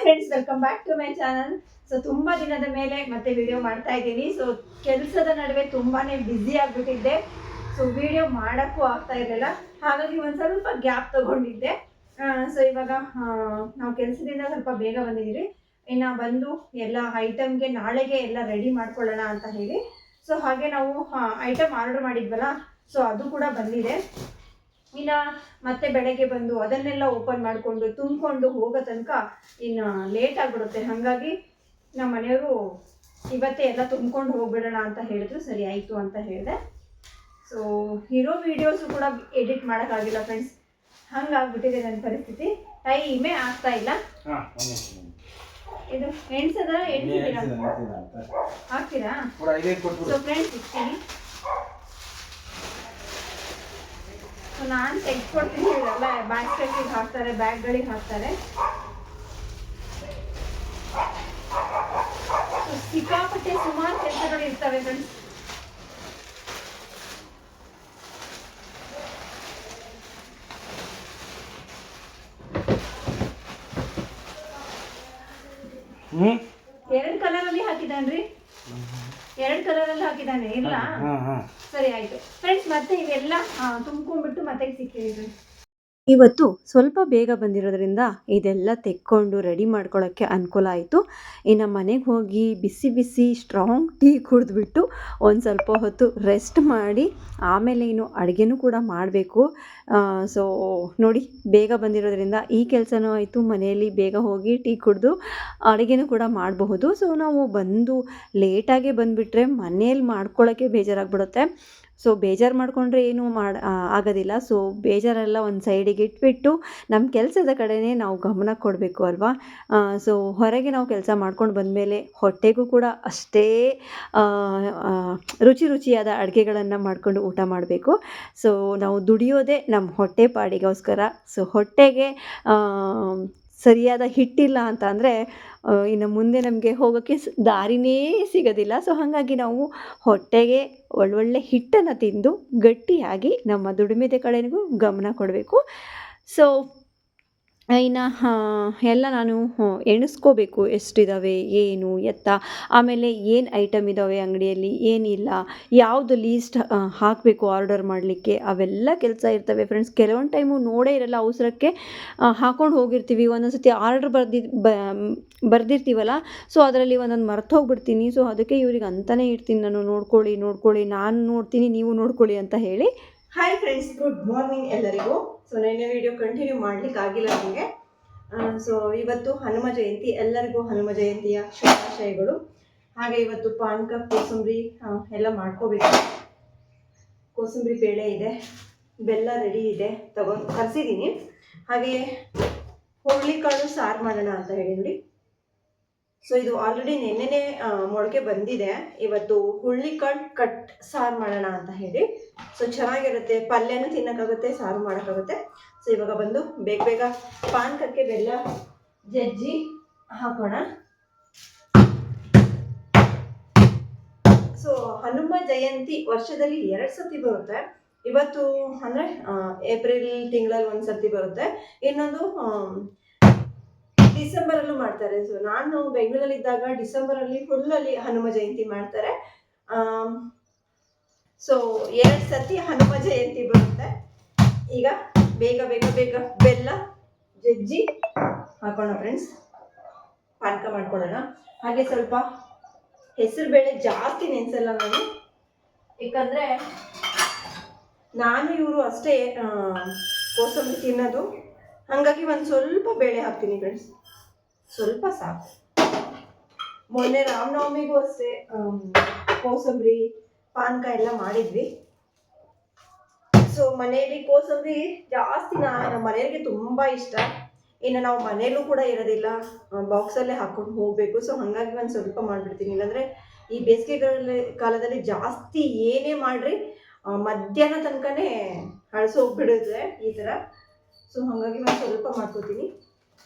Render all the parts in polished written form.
Friends, welcome back to my channel. So ತುಂಬಾ ದಿನದ ಮೇಲೆ ಮತ್ತೆ ವಿಡಿಯೋ ಮಾಡ್ತಾ ಇದ್ದೀನಿ. ಸೊ ಕೆಲಸದ ನಡುವೆ ತುಂಬಾನೇ ಬ್ಯುಸಿ ಆಗಿಬಿಟ್ಟಿದ್ದೆ. ಸೊ ವಿಡಿಯೋ ಮಾಡೋಕ್ಕೂ ಆಗ್ತಾ ಇರಲಿಲ್ಲ. ಹಾಗಾಗಿ ಒಂದು ಸ್ವಲ್ಪ ಗ್ಯಾಪ್ ತಗೊಂಡಿದ್ದೆ. ಸೊ ಇವಾಗ ನಾವು ಕೆಲಸದಿಂದ ಸ್ವಲ್ಪ ಬೇಗ ಬಂದಿದ್ದೀವಿ. ಇನ್ನು ಬಂದು ಎಲ್ಲ ಐಟಮ್ಗೆ ನಾಳೆಗೆ ಎಲ್ಲ ರೆಡಿ ಮಾಡ್ಕೊಳ್ಳೋಣ ಅಂತ ಹೇಳಿ. ಸೊ ಹಾಗೆ ನಾವು ಐಟಮ್ ಆರ್ಡರ್ ಮಾಡಿದ್ವಲ್ಲ, ಸೊ ಅದು ಕೂಡ ಬಂದಿದೆ. ಇನ್ನು ಮತ್ತೆ ಬೆಳಗ್ಗೆ ಬಂದು ಅದನ್ನೆಲ್ಲ ಓಪನ್ ಮಾಡಿಕೊಂಡು ತುಂಬಿಕೊಂಡು ಹೋಗೋ ತನಕ ಇನ್ನು ಲೇಟ್ ಆಗಿಬಿಡುತ್ತೆ. ಹಾಗಾಗಿ ನಮ್ಮ ಮನೆಯವರು ಇವತ್ತೇ ಎಲ್ಲ ತುಂಬ್ಕೊಂಡು ಹೋಗ್ಬಿಡೋಣ ಅಂತ ಹೇಳಿದ್ರು. ಸರಿ ಆಯಿತು ಅಂತ ಹೇಳಿದೆ. ಸೊ ಇರೋ ವೀಡಿಯೋಸು ಕೂಡ ಎಡಿಟ್ ಮಾಡೋಕ್ಕಾಗಿಲ್ಲ ಫ್ರೆಂಡ್ಸ್. ಹಂಗಾಗ್ಬಿಟ್ಟಿದೆ ನನ್ನ ಪರಿಸ್ಥಿತಿ. ಟೈಮೇ ಆಗ್ತಾ ಇಲ್ಲ. ಇದು ಎಣ್ಸದ ಎಣ್ಸಿದ್ದೀರಾ? ಹಾಕ್ತೀರಾ? ಸೊ ಫ್ರೆಂಡ್ಸ್, ಇರ್ತೀನಿ. ಸೊ ನಾನು ತೆಗೆದುಕೊಡ್ತೀನಿ. ಇವರೆಲ್ಲ ಬ್ಯಾಸ್ಕೆಟ್ಗೆ ಹಾಕ್ತಾರೆ, ಬ್ಯಾಗ್ಗಳಿಗೆ ಹಾಕ್ತಾರೆ. ಸೊ ಸಿಕ್ಕಾಪಟ್ಟೆ ಸುಮಾರು ಕೆಲಸಗಳು ಇರ್ತವೆ ಫ್ರೆಂಡ್ಸ್. ಎರಡು ಕಲರಲ್ಲಿ ಹಾಕಿದ್ದಾನ್ರಿ. ಎರಡು ಕಲರಲ್ಲಿ ಹಾಕಿದ್ದಾನೆ. ಇಲ್ಲ, ಸರಿ ಆಯ್ತು ಫ್ರೆಂಡ್ಸ್. ಮತ್ತೆ ಇವೆಲ್ಲ ತುಂಬ್ಕೊಂಡ್ಬಿಟ್ಟು ಮತ್ತೆ ಸಿಕ್ಕಿದ್ರಿ. ಇವತ್ತು ಸ್ವಲ್ಪ ಬೇಗ ಬಂದಿರೋದ್ರಿಂದ ಇದೆಲ್ಲ ತೆಕ್ಕೊಂಡು ರೆಡಿ ಮಾಡ್ಕೊಳ್ಳೋಕ್ಕೆ ಅನುಕೂಲ ಆಯಿತು. ಇನ್ನು ಮನೆಗೆ ಹೋಗಿ ಬಿಸಿ ಬಿಸಿ ಸ್ಟ್ರಾಂಗ್ ಟೀ ಕುಡಿದ್ಬಿಟ್ಟು ಒಂದು ಸ್ವಲ್ಪ ಹೊತ್ತು ರೆಸ್ಟ್ ಮಾಡಿ ಆಮೇಲೆ ಇನ್ನು ಅಡುಗೆನೂ ಕೂಡ ಮಾಡಬೇಕು. ಸೊ ನೋಡಿ, ಬೇಗ ಬಂದಿರೋದ್ರಿಂದ ಈ ಕೆಲಸನೂ ಆಯಿತು, ಮನೆಯಲ್ಲಿ ಬೇಗ ಹೋಗಿ ಟೀ ಕುಡಿದು ಅಡುಗೆನೂ ಕೂಡ ಮಾಡಬಹುದು. ಸೊ ನಾವು ಬಂದು ಲೇಟಾಗೆ ಬಂದುಬಿಟ್ರೆ ಮನೇಲಿ ಮಾಡ್ಕೊಳ್ಳೋಕ್ಕೆ ಬೇಜಾರಾಗ್ಬಿಡುತ್ತೆ. ಸೊ ಬೇಜಾರು ಮಾಡಿಕೊಂಡ್ರೆ ಏನೂ ಆಗೋದಿಲ್ಲ. ಸೊ ಬೇಜಾರೆಲ್ಲ ಒಂದು ಸೈಡಿಗೆ ಇಟ್ಬಿಟ್ಟು ನಮ್ಮ ಕೆಲಸದ ಕಡೆನೇ ನಾವು ಗಮನ ಕೊಡಬೇಕು ಅಲ್ವಾ. ಸೊ ಹೊರಗೆ ನಾವು ಕೆಲಸ ಮಾಡ್ಕೊಂಡು ಬಂದಮೇಲೆ ಹೊಟ್ಟೆಗೂ ಕೂಡ ಅಷ್ಟೇ ರುಚಿಯಾದ ಅಡುಗೆಗಳನ್ನು ಮಾಡ್ಕೊಂಡು ಊಟ ಮಾಡಬೇಕು. ಸೊ ನಾವು ದುಡಿಯೋದೇ ನಮ್ಮ ಹೊಟ್ಟೆ ಪಾಡಿಗೋಸ್ಕರ. ಸೊ ಹೊಟ್ಟೆಗೆ ಸರಿಯಾದ ಹಿಟ್ಟಿಲ್ಲ ಅಂತ ಅಂದರೆ ಇನ್ನು ಮುಂದೆ ನಮಗೆ ಹೋಗೋಕ್ಕೆ ದಾರಿನೇ ಸಿಗೋದಿಲ್ಲ. ಸೊ ಹಾಗಾಗಿ ನಾವು ಹೊಟ್ಟೆಗೆ ಒಳ್ಳೊಳ್ಳೆ ಹಿಟ್ಟನ್ನು ತಿಂದು ಗಟ್ಟಿಯಾಗಿ ನಮ್ಮ ದುಡಿಮೆದ ಕಡೆಗೂ ಗಮನ ಕೊಡಬೇಕು. ಸೊ ಇನ್ನು ಎಲ್ಲ ನಾನು ಎಣಿಸ್ಕೋಬೇಕು, ಎಷ್ಟಿದ್ದಾವೆ, ಏನು ಎತ್ತ, ಆಮೇಲೆ ಏನು ಐಟಮ್ ಇದ್ದಾವೆ ಅಂಗಡಿಯಲ್ಲಿ, ಏನಿಲ್ಲ, ಯಾವುದು ಲೀಸ್ಟ್ ಹಾಕಬೇಕು ಆರ್ಡರ್ ಮಾಡಲಿಕ್ಕೆ, ಅವೆಲ್ಲ ಕೆಲಸ ಇರ್ತವೆ ಫ್ರೆಂಡ್ಸ್. ಕೆಲವೊಂದು ಟೈಮು ನೋಡೇ ಇರಲ್ಲ, ಅವಸರಕ್ಕೆ ಹಾಕ್ಕೊಂಡು ಹೋಗಿರ್ತೀವಿ. ಒಂದೊಂದು ಸತಿ ಆರ್ಡರ್ ಬರ್ದಿರ್ತೀವಲ್ಲ, ಸೊ ಅದರಲ್ಲಿ ಒಂದೊಂದು ಮರ್ತು ಹೋಗ್ಬಿಡ್ತೀನಿ. ಸೊ ಅದಕ್ಕೆ ಇವ್ರಿಗೆ ಅಂತಲೇ ಇರ್ತೀನಿ ನಾನು, ನೋಡ್ಕೊಳ್ಳಿ, ನಾನು ನೋಡ್ತೀನಿ, ನೀವು ನೋಡ್ಕೊಳ್ಳಿ ಅಂತ ಹೇಳಿ. ಹಾಯ್ ಫ್ರೆಂಡ್ಸ್, ಗುಡ್ ಮಾರ್ನಿಂಗ್ ಎಲ್ಲರಿಗೂ. ಸೊ ನೆನ್ನೆ ವಿಡಿಯೋ ಕಂಟಿನ್ಯೂ ಮಾಡಲಿಕ್ಕೆ ಆಗಿಲ್ಲ ನನಗೆ. ಸೊ ಇವತ್ತು ಹನುಮ ಜಯಂತಿ, ಎಲ್ಲರಿಗೂ ಹನುಮ ಜಯಂತಿಯ ಶುಭಾಶಯಗಳು. ಹಾಗೆ ಇವತ್ತು ಪಾನಕ, ಕೋಸಂಬರಿ ಎಲ್ಲ ಮಾಡ್ಕೋಬೇಕು. ಕೋಸಂಬರಿ ಬೇಳೆ ಇದೆ, ಬೆಲ್ಲ ರೆಡಿ ಇದೆ, ತರಿಸಿದ್ದೀನಿ. ಹಾಗೆ ಹುರುಳಿಕಾಳು ಸಾರು ಮಾಡೋಣ ಅಂತ ಹೇಳಿ ನೋಡಿ. ಸೊ ಇದು ಆಲ್ರೆಡಿ ನೆನ್ನೆನೇ ಮೊಳಕೆ ಬಂದಿದೆ. ಇವತ್ತು ಹುರುಳಿಕಾಳು ಕಟ್ ಸಾರು ಮಾಡೋಣ ಅಂತ ಹೇಳಿ. ಸೊ ಚೆನ್ನಾಗಿರುತ್ತೆ, ಪಲ್ಯನೂ ತಿನ್ನೋಕ್ಕಾಗುತ್ತೆ, ಸಾರು ಮಾಡೋಕ್ಕಾಗುತ್ತೆ. ಸೊ ಇವಾಗ ಬಂದು ಬೇಗ ಪಾನಕಕ್ಕೆ ಬೆಲ್ಲ ಜಜ್ಜಿ ಹಾಕೋಣ. ಸೊ ಹನುಮ ಜಯಂತಿ ವರ್ಷದಲ್ಲಿ 2 ಸತಿ ಬರುತ್ತೆ. ಇವತ್ತು ಅಂದರೆ ಏಪ್ರಿಲ್ ತಿಂಗಳಲ್ಲಿ 1 ಸತಿ ಬರುತ್ತೆ, ಇನ್ನೊಂದು ಡಿಸೆಂಬರಲ್ಲೂ ಮಾಡ್ತಾರೆ. ಸೊ ನಾನು ಬೆಂಗಳೂರಲ್ಲಿದ್ದಾಗ ಡಿಸೆಂಬರಲ್ಲಿ ಫುಲ್ಲಲ್ಲಿ ಹನುಮ ಜಯಂತಿ ಮಾಡ್ತಾರೆ. ಸೊ 2 ಸತಿ ಹನುಮ ಜಯಂತಿ ಬರುತ್ತೆ. ಈಗ ಬೇಗ ಬೆಲ್ಲ ಜಜ್ಜಿ ಹಾಕೋಣ ಫ್ರೆಂಡ್ಸ್, ಪಾನಕ ಮಾಡ್ಕೊಳ್ಳೋಣ. ಹಾಗೆ ಸ್ವಲ್ಪ ಹೆಸರು ಬೇಳೆ ಜಾಸ್ತಿ ನೆನೆಸಲ್ಲ ನಾನು, ಯಾಕಂದರೆ ನಾನು ಇವರು ಅಷ್ಟೇ ಕೋಸಂಬರಿ ತಿನ್ನೋದು. ಹಾಗಾಗಿ ಒಂದು ಸ್ವಲ್ಪ ಬೇಳೆ ಹಾಕ್ತೀನಿ ಫ್ರೆಂಡ್ಸ್, ಸ್ವಲ್ಪ ಸಾಕು. ಮೊನ್ನೆ ರಾಮನವಮಿಗೂ ಅಷ್ಟೇ ಕೋಸಂಬರಿ ಪಾನಕ ಎಲ್ಲ ಮಾಡಿದ್ವಿ. ಸೊ ಮನೆಯಲ್ಲಿ ಕೋಸಂಬರಿ ಜಾಸ್ತಿ ನಮ್ಮ ಮನೆಯವರಿಗೆ ತುಂಬ ಇಷ್ಟ. ಇನ್ನು ನಾವು ಮನೆಯಲ್ಲೂ ಕೂಡ ಇರೋದಿಲ್ಲ, ಬಾಕ್ಸಲ್ಲೇ ಹಾಕ್ಕೊಂಡು ಹೋಗಬೇಕು. ಸೊ ಹಾಗಾಗಿ ಒಂದು ಸ್ವಲ್ಪ ಮಾಡಿಬಿಡ್ತೀನಿ. ಇಲ್ಲಾಂದರೆ ಈ ಬೇಸಿಗೆ ಕಾಲದಲ್ಲಿ ಜಾಸ್ತಿ ಏನೇ ಮಾಡಿರಿ ಮಧ್ಯಾಹ್ನ ತನಕನೇ ಹೋಗ್ಬಿಡುತ್ತೆ ಈ ಥರ. ಸೊ ಹಾಗಾಗಿ ನಾನು ಸ್ವಲ್ಪ ಮಾಡ್ಕೋತೀನಿ.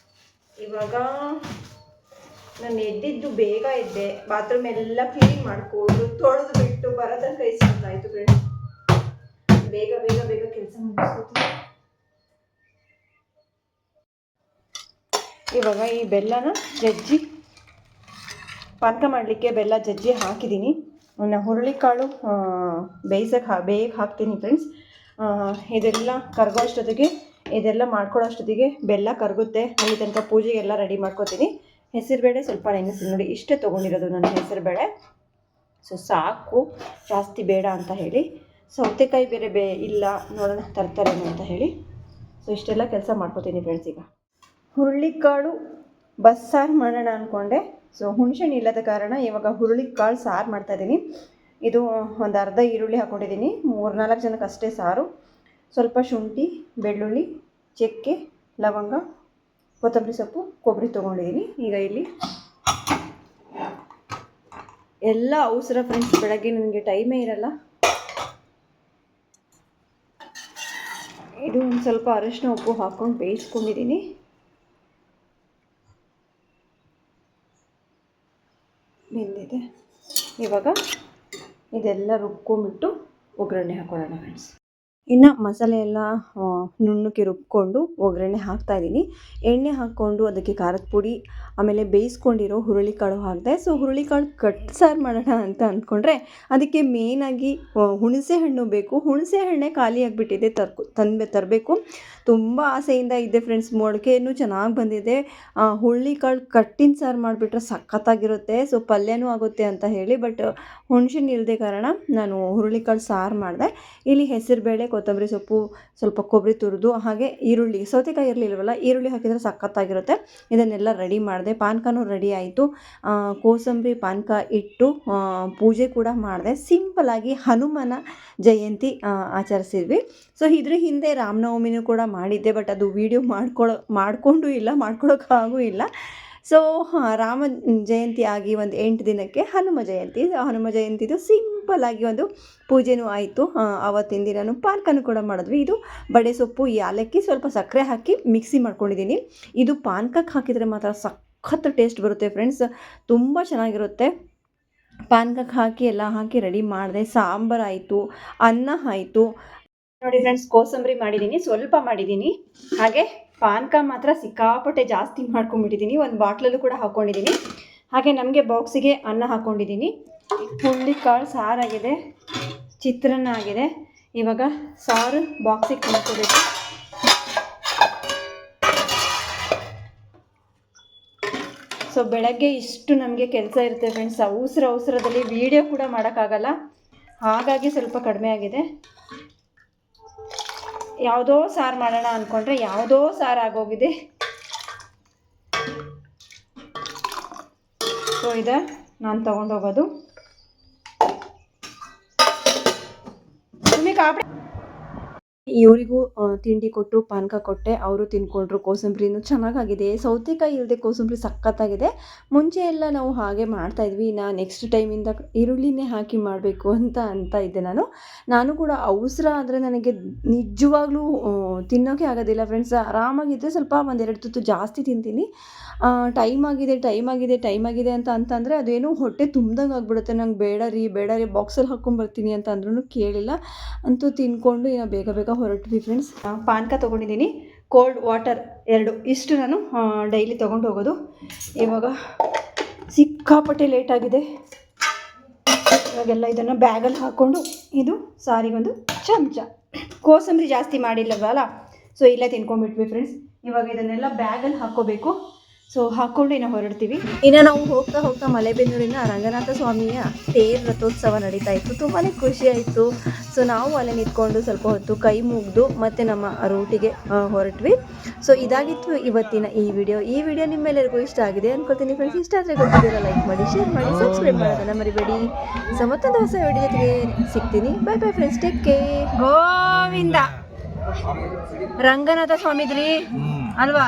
ಇವಾಗ ನಾನು ಎದ್ದಿದ್ದು ಬೇಗ ಎದ್ದೆ, ಬಾತ್ರೂಮ್ ಎಲ್ಲ ಕ್ಲೀನ್ ಮಾಡಿಕೊಂಡು ತೊಳೆದು ಬಿಟ್ಟು ಬರೋ ತನಕ ಇಷ್ಟಾಯಿತು ಫ್ರೆಂಡ್ಸ್. ಬೇಗ ಕೆಲಸ ಮುಗಿಸ್ಕೋತೀನಿ. ಇವಾಗ ಈ ಬೆಲ್ಲನ ಜಜ್ಜಿ ಪಾನಕ ಮಾಡಲಿಕ್ಕೆ ಬೆಲ್ಲ ಜಜ್ಜಿ ಹಾಕಿದ್ದೀನಿ. ಹುರುಳಿಕಾಳು ಬೇಯಕ್ಕೆ ಹಾಕ್ತೀನಿ ಫ್ರೆಂಡ್ಸ್. ಇದೆಲ್ಲ ಕರಗೋ ಅಷ್ಟೊತ್ತಿಗೆ, ಇದೆಲ್ಲ ಮಾಡ್ಕೊಳ್ಳೋ ಅಷ್ಟೊತ್ತಿಗೆ ಬೆಲ್ಲ ಕರಗುತ್ತೆ. ಅಲ್ಲಿ ತನಕ ಪೂಜೆಗೆಲ್ಲ ರೆಡಿ ಮಾಡ್ಕೊತೀನಿ. ಹೆಸರುಬೇಳೆ ಸ್ವಲ್ಪ ನೆನೆಸಿ ನೋಡಿ, ಇಷ್ಟೇ ತೊಗೊಂಡಿರೋದು ನಾನು ಹೆಸರುಬೇಳೆ. ಸೊ ಸಾಕು, ಜಾಸ್ತಿ ಬೇಡ ಅಂತ ಹೇಳಿ. ಸೌತೆಕಾಯಿ ಬೇರೆ ಇಲ್ಲ, ನೋಡೋಣ ತರ್ತಾರೇನು ಅಂತ ಹೇಳಿ. ಸೊ ಇಷ್ಟೆಲ್ಲ ಕೆಲಸ ಮಾಡ್ಕೊತೀನಿ ಫ್ರೆಂಡ್ಸ್. ಈಗ ಹುರುಳಿಕಾಳು ಬಸ್ಸಾರು ಮಾಡೋಣ ಅಂದ್ಕೊಂಡೆ. ಸೊ ಹುಣಸೆಹಣ್ಣು ಇಲ್ಲದ ಕಾರಣ ಇವಾಗ ಹುರುಳಿಕಾಳು ಸಾರು ಮಾಡ್ತಾಯಿದ್ದೀನಿ. ಇದು ಒಂದು ಅರ್ಧ ಈರುಳ್ಳಿ ಹಾಕ್ಕೊಂಡಿದ್ದೀನಿ, 3-4 ಜನಕ್ಕೆ ಅಷ್ಟೇ ಸಾರು. ಸ್ವಲ್ಪ ಶುಂಠಿ, ಬೆಳ್ಳುಳ್ಳಿ, ಚಕ್ಕೆ, ಲವಂಗ, ಕೊತ್ತಂಬರಿ ಸೊಪ್ಪು, ಕೊಬ್ಬರಿ ತೊಗೊಂಡಿದ್ದೀನಿ. ಈಗ ಇಲ್ಲಿ ಎಲ್ಲ ಅವಸರ ಫ್ರೆಂಡ್ಸ್, ಬೆಳಗ್ಗೆ ನನಗೆ ಟೈಮೇ ಇರಲ್ಲ. ಇದು ಒಂದು ಸ್ವಲ್ಪ ಅರಿಶಿನ ಉಪ್ಪು ಹಾಕ್ಕೊಂಡು ಬೇಯಿಸ್ಕೊಂಡಿದ್ದೀನಿ. ಬೆಂದಿದೆ. ಇವಾಗ ಇದೆಲ್ಲ ರುಬ್ಕೊಂಡ್ಬಿಟ್ಟು ಒಗ್ಗರಣೆ ಹಾಕೊಳ್ಳೋಣ ಫ್ರೆಂಡ್ಸ್. ಇನ್ನು ಮಸಾಲೆ ಎಲ್ಲ ನುಣ್ಣಕ್ಕೆ ರುಬ್ಕೊಂಡು ಒಗ್ಗರಣೆ ಹಾಕ್ತಾಯಿದ್ದೀನಿ. ಎಣ್ಣೆ ಹಾಕ್ಕೊಂಡು ಅದಕ್ಕೆ ಖಾರದ ಪುಡಿ, ಆಮೇಲೆ ಬೇಯಿಸ್ಕೊಂಡಿರೋ ಹುರುಳಿಕಾಳು ಹಾಕಿದೆ. ಸೊ ಹುರುಳಿಕಾಳು ಕಟ್ ಸಾರು ಮಾಡೋಣ ಅಂತ ಅಂದ್ಕೊಂಡ್ರೆ ಅದಕ್ಕೆ ಮೇಯ್ನಾಗಿ ಹುಣಸೆ ಹಣ್ಣು ಬೇಕು. ಹುಣಸೆ ಹಣ್ಣೆ ಖಾಲಿ ಆಗಿಬಿಟ್ಟಿದೆ, ತರಬೇಕು. ತುಂಬ ಆಸೆಯಿಂದ ಇದ್ದೆ ಫ್ರೆಂಡ್ಸ್. ಮೊಳಕೆಯನ್ನು ಚೆನ್ನಾಗಿ ಬಂದಿದೆ. ಹುರುಳಿಕಾಳು ಕಟ್ಟಿನ ಸಾರು ಮಾಡಿಬಿಟ್ರೆ ಸಖತ್ತಾಗಿರುತ್ತೆ. ಸೊ ಪಲ್ಯನೂ ಆಗುತ್ತೆ ಅಂತ ಹೇಳಿ, ಬಟ್ ಹುಣಸೆಹಣ್ಣು ಇಲ್ಲದೆ ಕಾರಣ ನಾನು ಹುರುಳಿಕಾಳು ಸಾರು ಮಾಡಿದೆ. ಇಲ್ಲಿ ಹೆಸರುಬೇಳೆ, ಕೊತ್ತಂಬರಿ ಸೊಪ್ಪು, ಸ್ವಲ್ಪ ಕೊಬ್ಬರಿ ತುರಿದು, ಹಾಗೆ ಈರುಳ್ಳಿ, ಸೌತೆಕಾಯಿ ಇರಲಿಲ್ವಲ್ಲ, ಈರುಳ್ಳಿ ಹಾಕಿದರೆ ಸಖತ್ತಾಗಿರುತ್ತೆ. ಇದನ್ನೆಲ್ಲ ರೆಡಿ ಮಾಡಿದೆ. ಪಾನಕನೂ ರೆಡಿ ಆಯಿತು. ಕೋಸಂಬರಿ ಪಾನಕ ಇಟ್ಟು ಪೂಜೆ ಕೂಡ ಮಾಡಿದೆ. ಸಿಂಪಲಾಗಿ ಹನುಮನ ಜಯಂತಿ ಆಚರಿಸಿದ್ವಿ. ಸೊ ಇದ್ರ ಹಿಂದೆ ರಾಮನವಮಿನೂ ಕೂಡ ಮಾಡಿದ್ದೆ, ಬಟ್ ಅದು ವೀಡಿಯೋ ಮಾಡ್ಕೊಳ್ಳೋಕ್ಕಾಗೂ ಇಲ್ಲ. ಸೊ ರಾಮ ಜಯಂತಿ ಆಗಿ ಒಂದು 8 ದಿನಕ್ಕೆ ಹನುಮ ಜಯಂತಿದು ಸಿಂಪಲ್ಲಾಗಿ ಒಂದು ಪೂಜೆನೂ ಆಯಿತು. ಆವತ್ತಿನ ದಿನವೂ ಪಾನಕನೂ ಕೂಡ ಮಾಡಿದ್ವಿ. ಇದು ಬಡೆ ಸೊಪ್ಪು, ಯಾಲಕ್ಕಿ, ಸ್ವಲ್ಪ ಸಕ್ಕರೆ ಹಾಕಿ ಮಿಕ್ಸಿ ಮಾಡ್ಕೊಂಡಿದ್ದೀನಿ. ಇದು ಪಾನಕಕ್ಕೆ ಹಾಕಿದರೆ ಮಾತ್ರ ಸಖತ್ ಟೇಸ್ಟ್ ಬರುತ್ತೆ ಫ್ರೆಂಡ್ಸ್, ತುಂಬ ಚೆನ್ನಾಗಿರುತ್ತೆ. ಪಾನಕಕ್ಕೆ ಹಾಕಿ ಎಲ್ಲ ಹಾಕಿ ರೆಡಿ ಮಾಡಿದೆ. ಸಾಂಬಾರು ಆಯಿತು, ಅನ್ನ ಆಯಿತು. ನೋಡಿ ಫ್ರೆಂಡ್ಸ್, ಕೋಸಂಬರಿ ಮಾಡಿದ್ದೀನಿ, ಸ್ವಲ್ಪ ಮಾಡಿದ್ದೀನಿ. ಹಾಗೆ ಪಾನಕ ಮಾತ್ರ ಸಿಕ್ಕಾಪಟ್ಟೆ ಜಾಸ್ತಿ ಮಾಡ್ಕೊಂಡ್ಬಿಟ್ಟಿದ್ದೀನಿ. ಒಂದು ಬಾಟ್ಲಲ್ಲೂ ಕೂಡ ಹಾಕ್ಕೊಂಡಿದ್ದೀನಿ. ಹಾಗೆ ನಮಗೆ ಬಾಕ್ಸಿಗೆ ಅನ್ನ ಹಾಕ್ಕೊಂಡಿದ್ದೀನಿ. ಹುರುಳಿಕಾಳು ಸಾರಾಗಿದೆ, ಚಿತ್ರಾನ್ನ ಆಗಿದೆ. ಇವಾಗ ಸಾರು ಬಾಕ್ಸಿಗೆ ತುಂಬ್ಕೋಬೇಕು. ಸೊ ಬೆಳಗ್ಗೆ ಇಷ್ಟು ನಮಗೆ ಕೆಲಸ ಇರುತ್ತೆ ಫ್ರೆಂಡ್ಸ್. ಅವಸರದಲ್ಲಿ ವೀಡಿಯೋ ಕೂಡ ಮಾಡೋಕ್ಕಾಗಲ್ಲ, ಹಾಗಾಗಿ ಸ್ವಲ್ಪ ಕಡಿಮೆ ಆಗಿದೆ. ಯಾವುದೋ ಸಾರು ಮಾಡೋಣ ಅಂದ್ಕೊಂಡ್ರೆ ಯಾವುದೋ ಸಾರು ಆಗೋಗಿದೆ. ಸೊ ಇದೆ ನಾನು ತೊಗೊಂಡೋಗೋದು. ಇವರಿಗೂ ತಿಂಡಿ ಕೊಟ್ಟು ಪಾನಕ ಕೊಟ್ಟೆ, ಅವರು ತಿನ್ಕೊಂಡ್ರು. ಕೋಸಂಬರಿನೂ ಚೆನ್ನಾಗಾಗಿದೆ. ಸೌತೆಕಾಯಿ ಇಲ್ಲದೆ ಕೋಸಂಬರಿ ಸಖತ್ತಾಗಿದೆ. ಮುಂಚೆ ಎಲ್ಲ ನಾವು ಹಾಗೆ ಮಾಡ್ತಾಯಿದ್ವಿ. ನೆಕ್ಸ್ಟ್ ಟೈಮಿಂದ ಈರುಳ್ಳಿನೇ ಹಾಕಿ ಮಾಡಬೇಕು ಅಂತ ಇದ್ದೆ ನಾನು ಕೂಡ. ಅವಸರ ಆದರೆ ನನಗೆ ನಿಜವಾಗ್ಲೂ ತಿನ್ನೋಕೆ ಆಗೋದಿಲ್ಲ ಫ್ರೆಂಡ್ಸ್. ಆರಾಮಾಗಿದ್ದರೆ ಸ್ವಲ್ಪ 1-2 ತುತ್ತು ಜಾಸ್ತಿ ತಿಂತೀನಿ. ಟೈಮ್ ಆಗಿದೆ ಅಂತಂದರೆ ಅದೇನೋ ಹೊಟ್ಟೆ ತುಂಬ್ದಂಗೆ ಆಗಿಬಿಡುತ್ತೆ. ನಂಗೆ ಬೇಡ ರೀ ಬಾಕ್ಸಲ್ಲಿ ಹಾಕ್ಕೊಂಬರ್ತೀನಿ ಅಂತ ಅಂದ್ರೂ ಕೇಳಿಲ್ಲ. ಅಂತೂ ತಿನ್ಕೊಂಡು ಬೇಗ ಹೊರಟ್ವಿ ಫ್ರೆಂಡ್ಸ್. ಪಾನಕ ತೊಗೊಂಡಿದ್ದೀನಿ, ಕೋಲ್ಡ್ ವಾಟರ್ 2, ಇಷ್ಟು ನಾನು ಡೈಲಿ ತೊಗೊಂಡು ಹೋಗೋದು. ಇವಾಗ ಸಿಕ್ಕಾಪಟ್ಟೆ ಲೇಟಾಗಿದೆ. ಇವಾಗೆಲ್ಲ ಇದನ್ನು ಬ್ಯಾಗಲ್ಲಿ ಹಾಕ್ಕೊಂಡು, ಇದು ಸಾರಿಗೊಂದು ಚಮಚ. ಕೋಸಂಬರಿ ಜಾಸ್ತಿ ಮಾಡಿಲ್ಲವಲ್ಲ, ಸೊ ಇಲ್ಲೇ ತಿನ್ಕೊಂಡ್ಬಿಟ್ವಿ ಫ್ರೆಂಡ್ಸ್. ಇವಾಗ ಇದನ್ನೆಲ್ಲ ಬ್ಯಾಗಲ್ಲಿ ಹಾಕ್ಕೋಬೇಕು. ಸೊ ಹಾಕ್ಕೊಂಡು ಇನ್ನು ಹೊರಡ್ತೀವಿ. ಇನ್ನು ನಾವು ಹೋಗ್ತಾ ಮಲೆಬೆನ್ನೂರಿನ ರಂಗನಾಥ ಸ್ವಾಮಿಯ ತೇರು ರಥೋತ್ಸವ ನಡೀತಾ ಇತ್ತು. ತುಂಬಾ ಖುಷಿ ಆಯಿತು. ಸೊ ನಾವು ಅಲ್ಲೇ ನಿಂತ್ಕೊಂಡು ಸ್ವಲ್ಪ ಹೊತ್ತು ಕೈ ಮುಗಿದು ಮತ್ತೆ ನಮ್ಮ ರೂಟಿಗೆ ಹೊರಟ್ವಿ. ಸೊ ಇದಾಗಿತ್ತು ಇವತ್ತಿನ ಈ ವಿಡಿಯೋ ನಿಮ್ಮೆಲ್ಲರಿಗೂ ಇಷ್ಟ ಆಗಿದೆ ಅಂದ್ಕೊಳ್ತೀನಿ ಫ್ರೆಂಡ್ಸ್. ಇಷ್ಟ ಆದರೆ ಗೊತ್ತಿದ್ದೀರಾ, ಲೈಕ್ ಮಾಡಿ, ಶೇರ್ ಮಾಡಿ, ಸಬ್ಸ್ಕ್ರೈಬ್ ಮಾಡೋದನ್ನು ಮರಿಬೇಡಿ. ಸೊ ಮತ್ತೊಂದು ಹೊಸ ವಿಡಿಯೋ ಜೊತೆಗೆ ಸಿಗ್ತೀನಿ. Bye friends, take care. Govinda Ranganatha ಸ್ವಾಮಿದ್ರಿ ಅಲ್ವಾ?